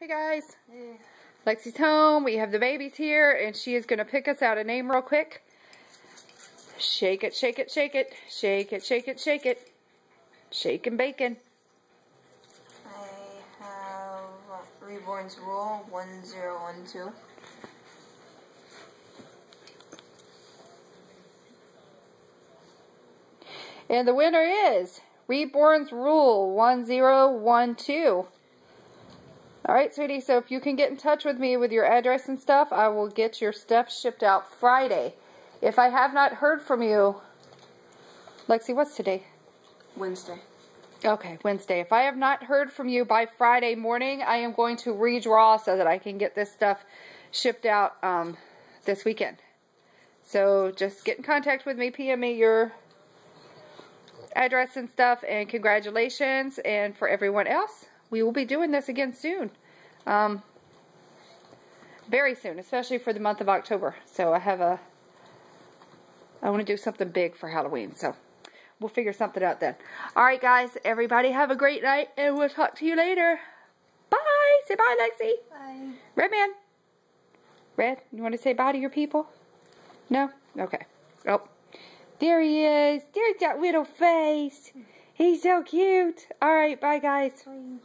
Hey guys, Hey. Lexi's home. We have the babies here, and she is going to pick us out a name real quick. Shake it, shake it, shake it. Shake it, shake it, shake it. Shake and bacon. I have Reborn's Rule 1012. And the winner is Reborn's Rule 1012. Alright, sweetie, so if you can get in touch with me with your address and stuff, I will get your stuff shipped out Friday. If I have not heard from you, Lexi, what's today? Wednesday. Okay, Wednesday. If I have not heard from you by Friday morning, I am going to redraw so that I can get this stuff shipped out this weekend. So just get in contact with me, PM me your address and stuff, and congratulations. And for everyone else, we will be doing this again soon. Very soon, especially for the month of October. So I want to do something big for Halloween, so we'll figure something out then. Alright guys, everybody have a great night, and we'll talk to you later. Bye! Say bye, Lexi. Bye. Redman. Red, you want to say bye to your people? No? Okay. Oh. There he is. There's that little face. He's so cute. Alright, bye guys. Bye.